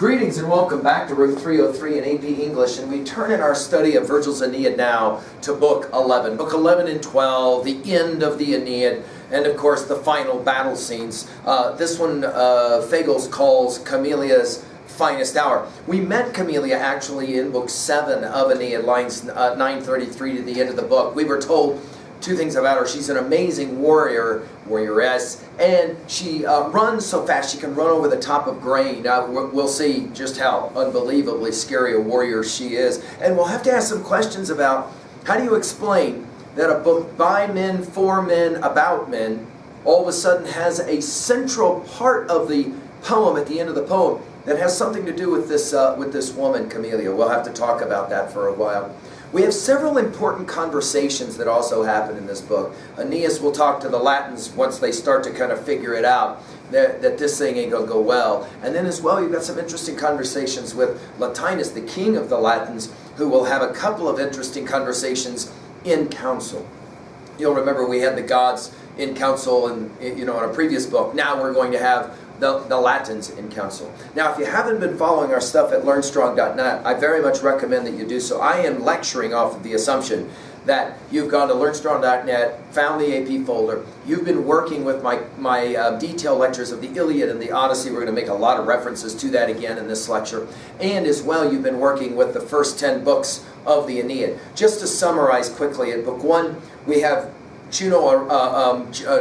Greetings and welcome back to Room 303 in AP English, and we turn in our study of Virgil's Aeneid now to Book 11. Book 11 and 12, the end of the Aeneid, and of course the final battle scenes. This one Fagles calls Camilia's finest hour. We met Camilia actually in Book 7 of Aeneid, lines 933 to the end of the book. We were told two things about her. She's an amazing warrioress, and she runs so fast she can run over the top of grain. We'll see just how unbelievably scary a warrior she is. And we'll have to ask some questions about how do you explain that a book by men, for men, about men, all of a sudden has a central part of the poem at the end of the poem that has something to do with this woman, Camilia. We'll have to talk about that for a while. We have several important conversations that also happen in this book. Aeneas will talk to the Latins once they start to kind of figure it out, that this thing ain't going to go well. And then as well, you've got some interesting conversations with Latinus, the king of the Latins, who will have a couple of interesting conversations in council. You'll remember we had the gods in council in a previous book. Now we're going to have the Latins in council. Now, if you haven't been following our stuff at LearnStrong.net, I very much recommend that you do so. I am lecturing off of the assumption that you've gone to LearnStrong.net, found the AP folder, you've been working with my detailed lectures of the Iliad and the Odyssey. We're going to make a lot of references to that again in this lecture. And as well, you've been working with the first 10 books of the Aeneid. Just to summarize quickly, in Book 1, we have Juno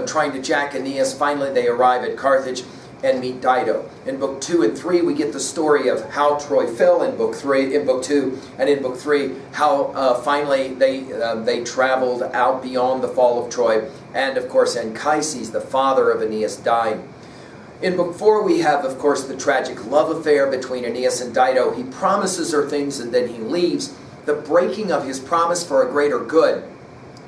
trying to jack Aeneas. Finally, they arrive at Carthage and meet Dido. In Book 2 and 3, we get the story of how Troy fell in Book 2, and in Book 3, how finally they traveled out beyond the fall of Troy, and of course Anchises, the father of Aeneas, died. In Book 4, we have, of course, the tragic love affair between Aeneas and Dido. He promises her things and then he leaves. The breaking of his promise for a greater good,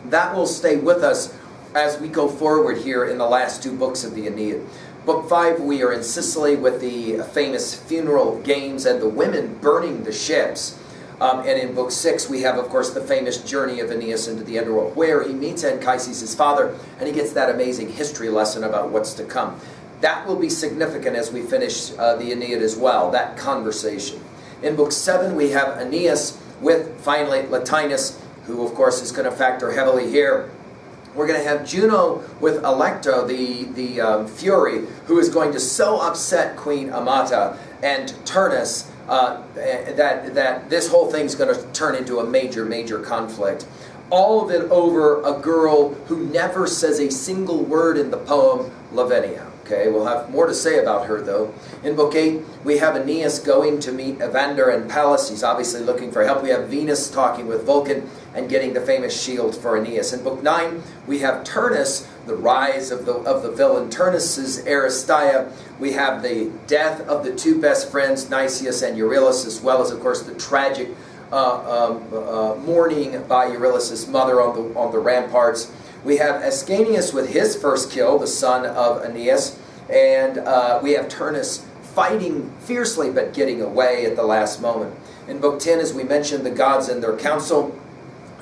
that will stay with us as we go forward here in the last two books of the Aeneid. Book 5, we are in Sicily with the famous funeral games and the women burning the ships. And in Book 6, we have, of course, the famous journey of Aeneas into the underworld, where he meets Anchises, his father, and he gets that amazing history lesson about what's to come. That will be significant as we finish the Aeneid as well, that conversation. In Book 7, we have Aeneas with, finally, Latinus, who, of course, is going to factor heavily here. We're going to have Juno with Alecto, the Fury, who is going to so upset Queen Amata and Turnus that this whole thing's going to turn into a major conflict. All of it over a girl who never says a single word in the poem, Lavinia. Okay, we'll have more to say about her, though. In Book 8, we have Aeneas going to meet Evander and Pallas. He's obviously looking for help. We have Venus talking with Vulcan and getting the famous shield for Aeneas. In Book 9, we have Turnus, the rise of the villain Turnus's Aristeia. We have the death of the two best friends, Nicias and Euryalus, as well as, of course, the tragic mourning by Euryalus' mother on the ramparts. We have Ascanius with his first kill, the son of Aeneas, and we have Turnus fighting fiercely but getting away at the last moment. In Book 10, as we mentioned, the gods in their council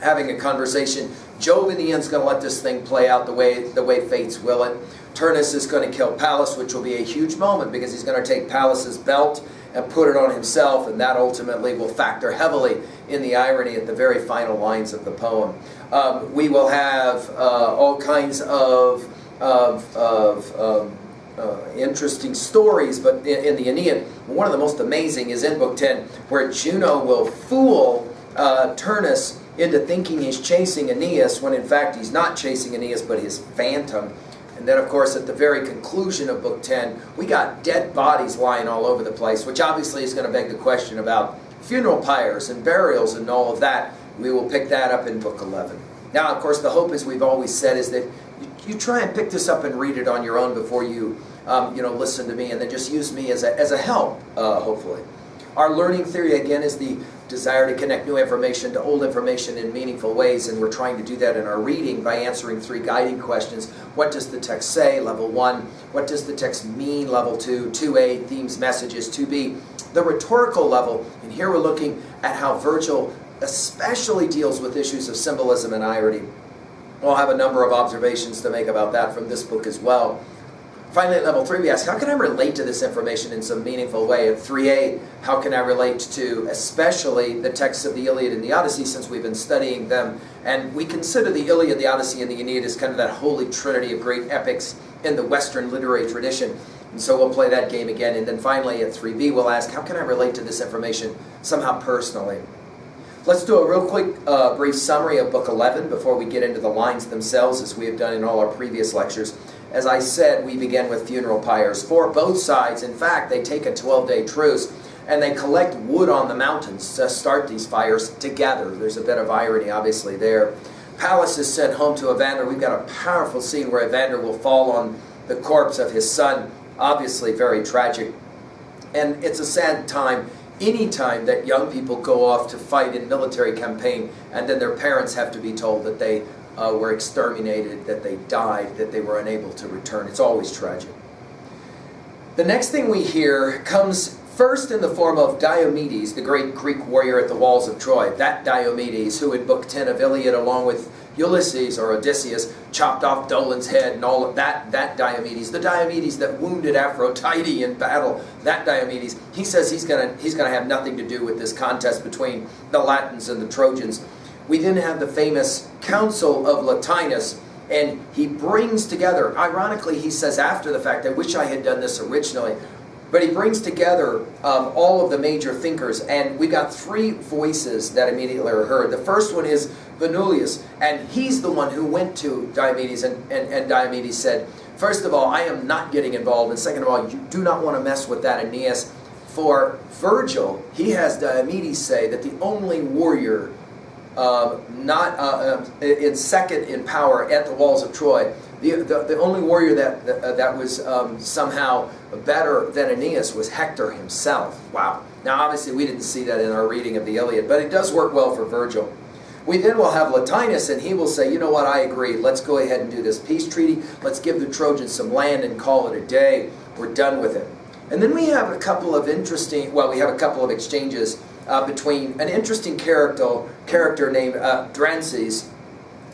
having a conversation. Jove in the end is going to let this thing play out the way fates will it. Turnus is going to kill Pallas, which will be a huge moment because he's going to take Pallas's belt and put it on himself, and that ultimately will factor heavily in the irony at the very final lines of the poem. We will have all kinds of interesting stories, but in the Aeneid, one of the most amazing is in Book 10, where Juno will fool Turnus into thinking he's chasing Aeneas, when in fact he's not chasing Aeneas, but his phantom. And then, of course, at the very conclusion of Book 10, we got dead bodies lying all over the place, which obviously is going to beg the question about funeral pyres and burials and all of that. We will pick that up in Book 11. Now, of course, the hope, as we've always said, is that you try and pick this up and read it on your own before you, listen to me, and then just use me as a help, hopefully. Our learning theory, again, is the desire to connect new information to old information in meaningful ways, and we're trying to do that in our reading by answering 3 guiding questions. What does the text say? Level 1. What does the text mean? Level 2. 2A, themes, messages. 2B, the rhetorical level. And here we're looking at how Virgil especially deals with issues of symbolism and irony. We'll have a number of observations to make about that from this book as well. Finally, at level 3, we ask, how can I relate to this information in some meaningful way? At 3A, how can I relate to especially the texts of the Iliad and the Odyssey, since we've been studying them? And we consider the Iliad, the Odyssey, and the Aeneid as kind of that holy trinity of great epics in the Western literary tradition. And so we'll play that game again. And then finally, at 3B, we'll ask, how can I relate to this information somehow personally? Let's do a real quick brief summary of Book 11 before we get into the lines themselves, as we have done in all our previous lectures. As I said, we begin with funeral pyres for both sides. In fact, they take a 12-day truce and they collect wood on the mountains to start these fires together. There's a bit of irony, obviously, there. Pallas is sent home to Evander. We've got a powerful scene where Evander will fall on the corpse of his son. Obviously, very tragic. And it's a sad time. Any time that young people go off to fight in military campaign and then their parents have to be told that they were exterminated, that they died, that they were unable to return. It's always tragic. The next thing we hear comes first in the form of Diomedes, the great Greek warrior at the walls of Troy. That Diomedes, who in Book 10 of Iliad, along with Ulysses or Odysseus, chopped off Dolan's head and all of that Diomedes, the Diomedes that wounded Aphrodite in battle, that Diomedes, he says he's gonna have nothing to do with this contest between the Latins and the Trojans. We then have the famous Council of Latinus, and he brings together, ironically he says after the fact, I wish I had done this originally, but he brings together all of the major thinkers, and we got 3 voices that immediately are heard. The first one is Venulius, and he's the one who went to Diomedes, and Diomedes said, first of all, I am not getting involved, and second of all, you do not want to mess with that Aeneas. For Virgil, he has Diomedes say that the only warrior in second in power at the walls of Troy, the only warrior that was somehow better than Aeneas was Hector himself. Wow. Now obviously we didn't see that in our reading of the Iliad, but it does work well for Virgil. We then will have Latinus, and he will say, you know what, I agree. Let's go ahead and do this peace treaty. Let's give the Trojans some land and call it a day. We're done with it. And then we have a couple of exchanges between an interesting character named Drances.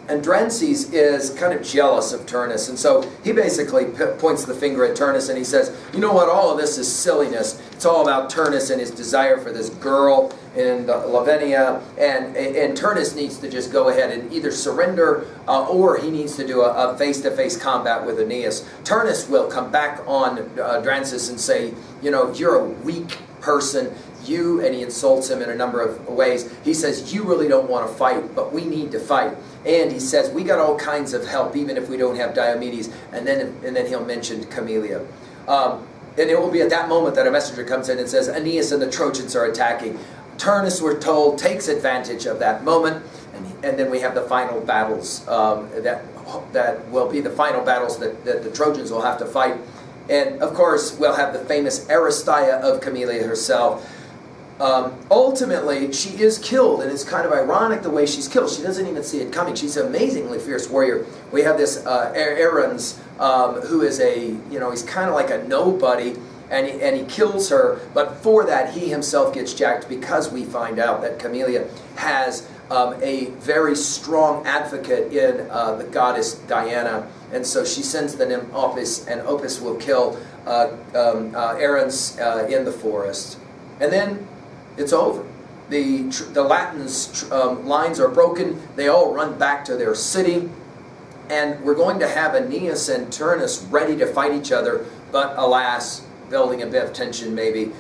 And Drances is kind of jealous of Turnus, and so he basically points the finger at Turnus and he says, you know what, all of this is silliness. It's all about Turnus and his desire for this girl in Lavinia, and Turnus needs to just go ahead and either surrender or he needs to do a face-to-face combat with Aeneas. Turnus will come back on Drances and say, you know, you're a weak person. And he insults him in a number of ways. He says, you really don't want to fight, but we need to fight. And he says, we got all kinds of help, even if we don't have Diomedes. And then he'll mention Camelia. And it will be at that moment that a messenger comes in and says, Aeneas and the Trojans are attacking. Turnus, we're told, takes advantage of that moment. And then we have the final battles that will be the final battles that the Trojans will have to fight. And of course, we'll have the famous Aristeia of Camelia herself. Ultimately, she is killed, and it's kind of ironic the way she's killed. She doesn't even see it coming. She's an amazingly fierce warrior. We have this Aeneid, who is he's kind of like a nobody, and he kills her, but for that he himself gets jacked, because we find out that Camelia has a very strong advocate in the goddess Diana, and so she sends the nymph Opis, and Opis will kill Aeneid in the forest. And then it's over. The Latins' lines are broken. They all run back to their city. And we're going to have Aeneas and Turnus ready to fight each other. But alas, building a bit of tension maybe,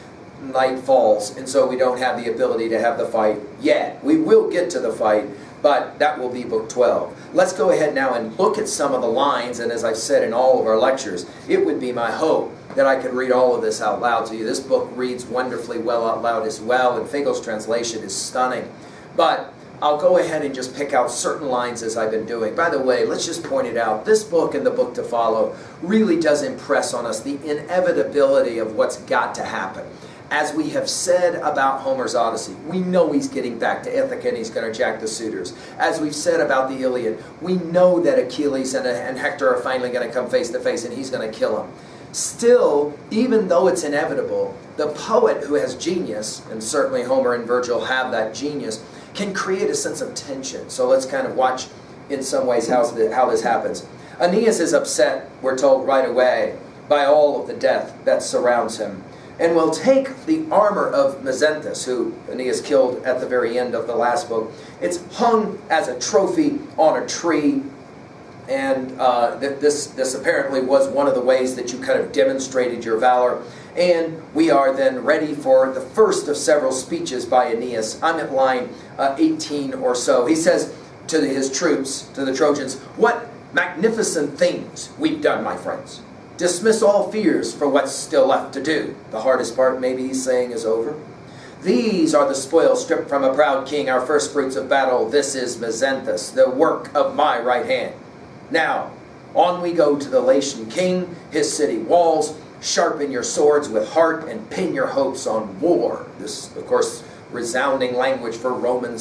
night falls. And so we don't have the ability to have the fight yet. We will get to the fight, but that will be Book 12. Let's go ahead now and look at some of the lines. And as I've said in all of our lectures, it would be my hope that I could read all of this out loud to you. This book reads wonderfully well out loud as well, and Fagel's translation is stunning. But I'll go ahead and just pick out certain lines as I've been doing. By the way, let's just point it out. This book and the book to follow really does impress on us the inevitability of what's got to happen. As we have said about Homer's Odyssey, we know he's getting back to Ithaca and he's going to jack the suitors. As we've said about the Iliad, we know that Achilles and Hector are finally going to come face to face and he's going to kill him. Still, even though it's inevitable, the poet who has genius, and certainly Homer and Virgil have that genius, can create a sense of tension. So let's kind of watch in some ways how this happens. Aeneas is upset, we're told right away, by all of the death that surrounds him, and will take the armor of Mezanthus, who Aeneas killed at the very end of the last book. It's hung as a trophy on a tree, and this apparently was one of the ways that you kind of demonstrated your valor. And we are then ready for the first of several speeches by Aeneas. I'm at line 18 or so. He says to his troops, to the Trojans, "What magnificent things we've done, my friends. Dismiss all fears for what's still left to do." The hardest part, maybe he's saying, is over. "These are the spoils stripped from a proud king, our first fruits of battle. This is Mezanthus, the work of my right hand. Now, on we go to the Latian king, his city walls. Sharpen your swords with heart and pin your hopes on war." This, of course, resounding language for Roman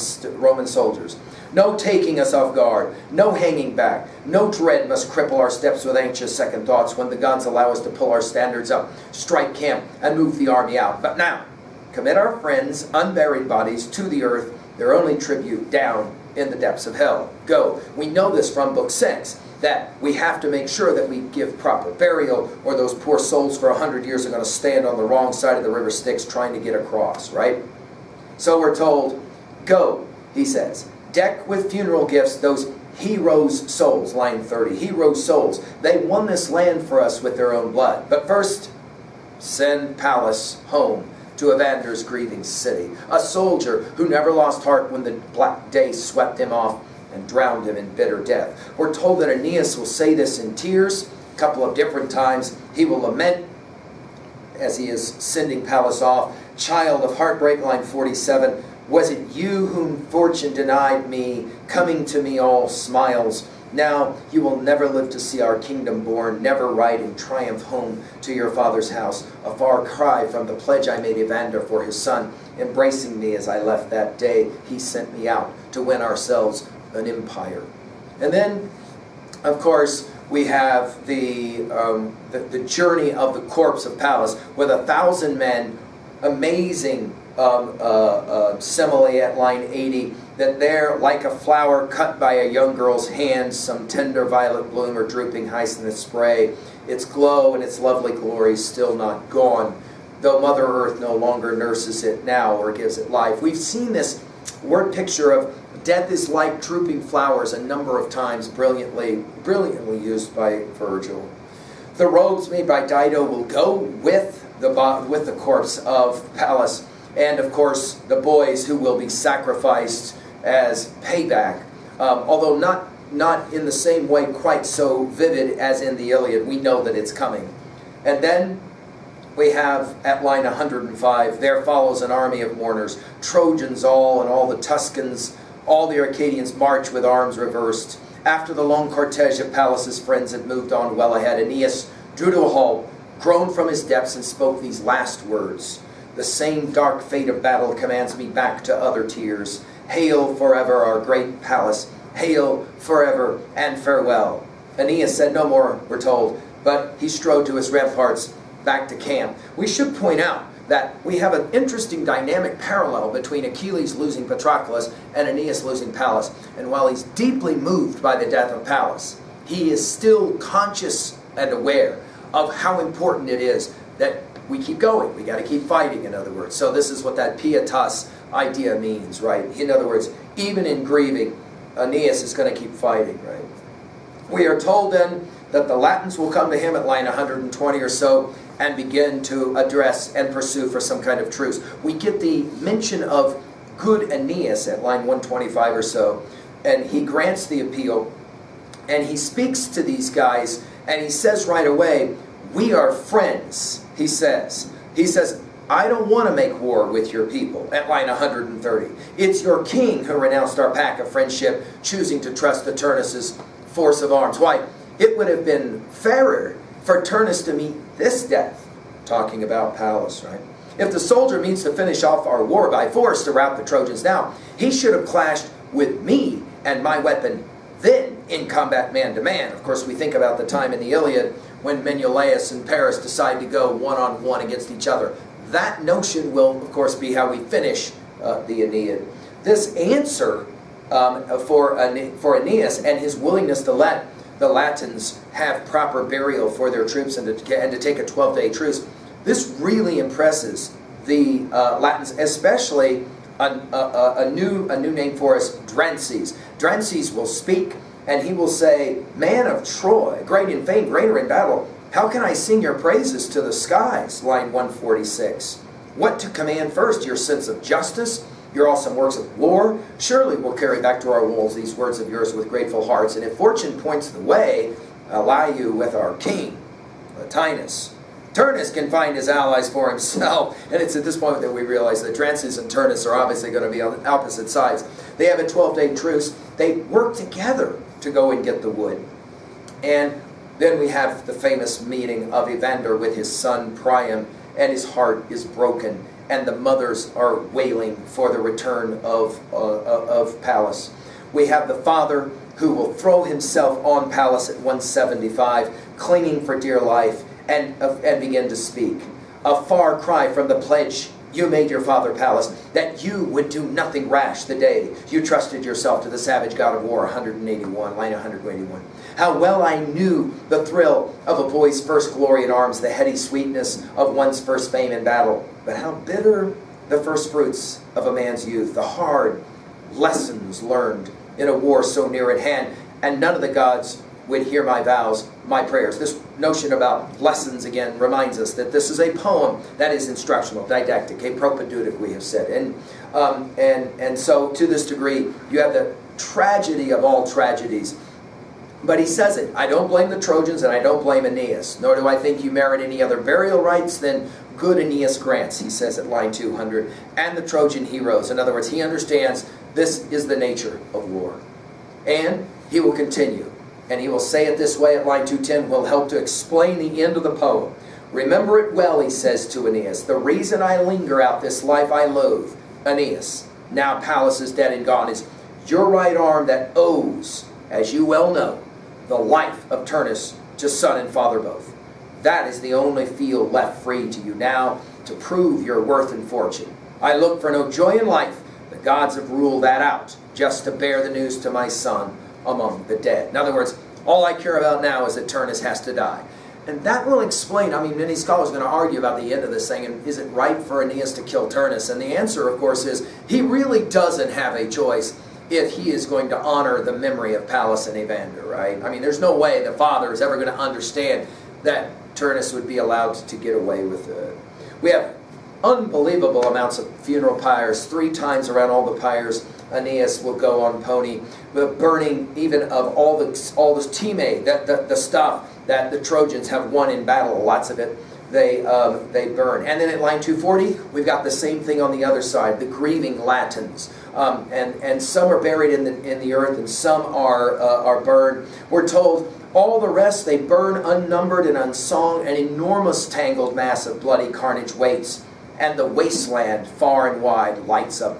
soldiers. "No taking us off guard, no hanging back. No dread must cripple our steps with anxious second thoughts when the gods allow us to pull our standards up, strike camp, and move the army out. But now, commit our friends' unburied bodies to the earth, their only tribute down in the depths of hell. Go." We know this from Book 6, that we have to make sure that we give proper burial, or those poor souls for 100 years are going to stand on the wrong side of the river Styx trying to get across, right? So we're told, "Go," he says, "deck with funeral gifts those heroes' souls," line 30, heroes' souls. "They won this land for us with their own blood. But first, send Pallas home to Evander's grieving city, a soldier who never lost heart when the black day swept him off and drowned him in bitter death." We're told that Aeneas will say this in tears a couple of different times. He will lament as he is sending Pallas off. "Child of heartbreak," line 47, "was it you whom fortune denied me, coming to me all smiles? Now you will never live to see our kingdom born, never ride in triumph home to your father's house, a far cry from the pledge I made Evander for his son, embracing me as I left that day he sent me out to win ourselves an empire." And then, of course, we have the journey of the corpse of Pallas with 1,000 men. Amazing simile at line 80, that there, like a flower cut by a young girl's hand, some tender violet bloom or drooping hyacinth spray, its glow and its lovely glory still not gone, though Mother Earth no longer nurses it now or gives it life. We've seen this word picture of death is like drooping flowers a number of times, brilliantly used by Virgil. The robes made by Dido will go with the corpse of Pallas, and of course the boys who will be sacrificed as payback, although not in the same way quite so vivid as in the Iliad. We know that it's coming. And then we have at line 105, "There follows an army of mourners, Trojans all, and all the Tuscans, all the Arcadians march with arms reversed. After the long cortege of Pallas's friends had moved on well ahead, Aeneas drew to a halt, groaned from his depths, and spoke these last words. The same dark fate of battle commands me back to other tears. Hail forever our great Pallas, hail forever and farewell." Aeneas said no more, we're told, but he strode to his ramparts back to camp. We should point out that we have an interesting dynamic parallel between Achilles losing Patroclus and Aeneas losing Pallas. And while he's deeply moved by the death of Pallas, he is still conscious and aware of how important it is that we keep going. We got to keep fighting, in other words. So this is what that pietas idea means, right? In other words, even in grieving, Aeneas is going to keep fighting, right? We are told then that the Latins will come to him at line 120 or so and begin to address and pursue for some kind of truce. We get the mention of good Aeneas at line 125 or so, and he grants the appeal, and he speaks to these guys, and he says right away, "We are friends," he says. He says, "I don't want to make war with your people," at line 130. "It's your king who renounced our pact of friendship, choosing to trust to Turnus' force of arms. Why, it would have been fairer for Turnus to meet this death," talking about Pallas, right? "If the soldier means to finish off our war by force to rout the Trojans now, he should have clashed with me and my weapon, then in combat man to man." Of course, we think about the time in the Iliad when Menelaus and Paris decide to go one-on-one against each other. That notion will, of course, be how we finish the Aeneid. This answer for Aeneas and his willingness to let the Latins have proper burial for their troops and to take a 12-day truce. This really impresses the Latins, especially a new name for us, Drances. Drances will speak, and he will say, "Man of Troy, great in fame, greater in battle, how can I sing your praises to the skies?" Line 146. "What to command first, your sense of justice, your awesome works of war? Surely we'll carry back to our walls these words of yours with grateful hearts. And if fortune points the way, ally you with our king, Latinus. Turnus can find his allies for himself." And it's at this point that we realize that Drances and Turnus are obviously going to be on opposite sides. They have a 12-day truce. They work together to go and get the wood. And then we have the famous meeting of Evander with his son Priam, and his heart is broken, and the mothers are wailing for the return of Pallas. We have the father who will throw himself on Pallas at 175, clinging for dear life, and begin to speak. A far cry from the pledge you made your father Pallas, that you would do nothing rash the day you trusted yourself to the savage god of war. 181, line 181. How well I knew the thrill of a boy's first glory in arms, the heady sweetness of one's first fame in battle. But how bitter the first fruits of a man's youth, the hard lessons learned in a war so near at hand, and none of the gods would hear my vows, my prayers. This notion about lessons, again, reminds us that this is a poem that is instructional, didactic, a propedeutic, we have said. And so, to this degree, you have the tragedy of all tragedies. But he says it, "I don't blame the Trojans, and I don't blame Aeneas, nor do I think you merit any other burial rites than good Aeneas grants," he says at line 200, "and the Trojan heroes." In other words, he understands this is the nature of war. And he will continue. And he will say it this way at line 210, will help to explain the end of the poem. "Remember it well," he says to Aeneas, "the reason I linger out this life I loathe, Aeneas, now Pallas is dead and gone, is your right arm that owes, as you well know, the life of Turnus to son and father both. That is the only field left free to you now to prove your worth and fortune. I look for no joy in life. The gods have ruled that out, just to bear the news to my son among the dead." In other words, all I care about now is that Turnus has to die. And that will explain, I mean, many scholars are going to argue about the end of this thing, and is it right for Aeneas to kill Turnus? And the answer, of course, is he really doesn't have a choice if he is going to honor the memory of Pallas and Evander, right? I mean, there's no way the father is ever going to understand that Turnus would be allowed to get away with it. We have unbelievable amounts of funeral pyres. 3 times around all the pyres, Aeneas will go on pony, burning even of all this time, the stuff that the Trojans have won in battle, lots of it, they burn. And then at line 240, we've got the same thing on the other side, the grieving Latins. And some are buried in the earth, and some are burned. We're told all the rest they burn unnumbered and unsung, an enormous tangled mass of bloody carnage waits, and the wasteland far and wide lights up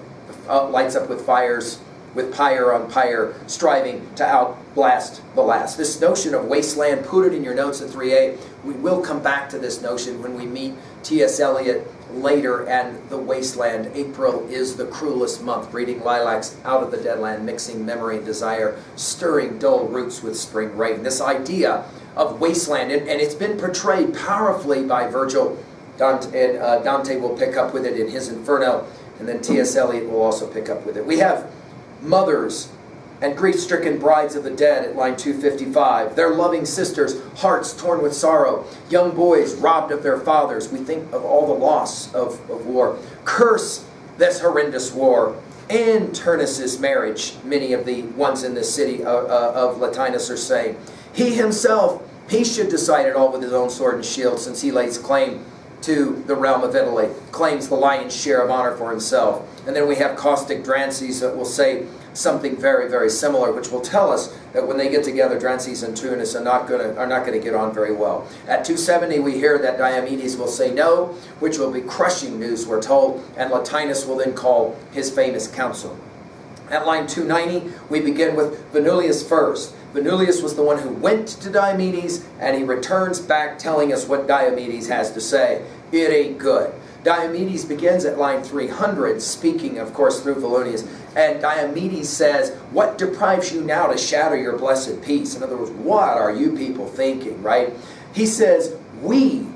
with fires, with pyre on pyre, striving to outblast the last. This notion of wasteland, put it in your notes at 3a. We will come back to this notion when we meet T.S. Eliot later, and the wasteland. April is the cruelest month, breeding lilacs out of the dead land, mixing memory and desire, stirring dull roots with spring rain. This idea of wasteland, and it's been portrayed powerfully by Virgil. Dante will pick up with it in his Inferno, and then T.S. Eliot will also pick up with it. We have mothers and grief-stricken brides of the dead at line 255. Their loving sisters, hearts torn with sorrow. Young boys robbed of their fathers. We think of all the loss of war. Curse this horrendous war and Turnus' marriage, many of the ones in the city of Latinus are saying. He himself, he should decide it all with his own sword and shield, since he lays claim to the realm of Italy, claims the lion's share of honor for himself. And then we have caustic Drances that will say something very, very similar, which will tell us that when they get together, Drances and Turnus are not going to get on very well. At 270, we hear that Diomedes will say no, which will be crushing news, we're told, and Latinus will then call his famous council. At line 290, we begin with Venulius first. Venulius was the one who went to Diomedes, and he returns back telling us what Diomedes has to say. It ain't good. Diomedes begins at line 300, speaking, of course, through Volunius. And Diomedes says, what deprives you now to shatter your blessed peace? In other words, what are you people thinking, right? He says, we,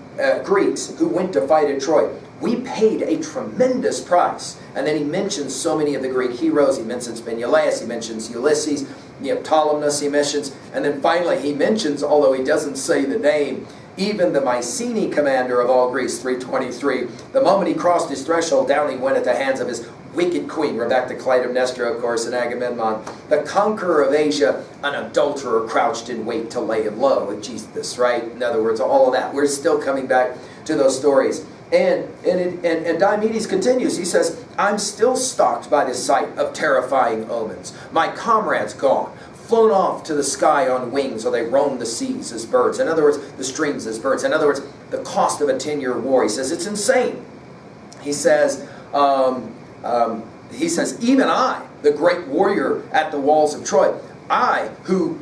Greeks, who went to fight at Troy, we paid a tremendous price. And then he mentions so many of the Greek heroes. He mentions Menelaus, he mentions Ulysses, Ptolemus he mentions, and then finally he mentions, although he doesn't say the name, even the Mycenae commander of all Greece, 323. The moment he crossed his threshold, down he went at the hands of his wicked queen. We're back to Clytemnestra, of course, and Agamemnon. The conqueror of Asia, an adulterer crouched in wait to lay him low. Jesus, right? In other words, all of that. We're still coming back to those stories. And Diomedes continues. He says, I'm still stalked by the sight of terrifying omens. My comrades gone, flown off to the sky on wings, or they roam the seas as birds. In other words, the streams as birds. In other words, the cost of a 10-year war. He says, it's insane. He says, even I, the great warrior at the walls of Troy, I who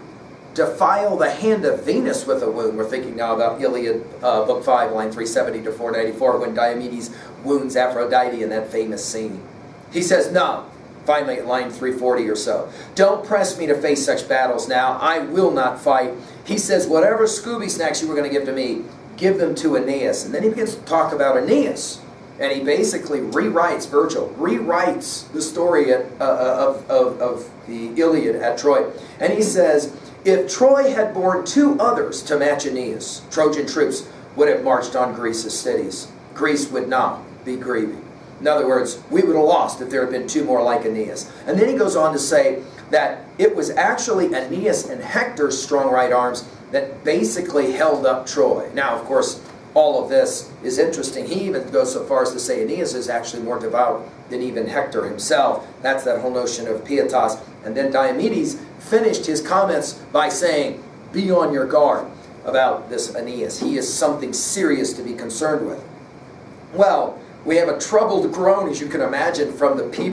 defile the hand of Venus with a wound. We're thinking now about Iliad, Book 5, line 370 to 494, when Diomedes wounds Aphrodite in that famous scene. He says, no, finally at line 340 or so, don't press me to face such battles now. I will not fight. He says, whatever Scooby snacks you were going to give to me, give them to Aeneas. And then he begins to talk about Aeneas. And he basically rewrites, Virgil rewrites the story of the Iliad at Troy. And he says, if Troy had borne 2 others to match Aeneas, Trojan troops would have marched on Greece's cities. Greece would now be grieving. In other words, we would have lost if there had been 2 more like Aeneas. And then he goes on to say that it was actually Aeneas and Hector's strong right arms that basically held up Troy. Now, of course, all of this is interesting. He even goes so far as to say Aeneas is actually more devout than even Hector himself. That's that whole notion of pietas. And then Diomedes finished his comments by saying, be on your guard about this Aeneas. He is something serious to be concerned with. Well, we have a troubled groan, as you can imagine, from the people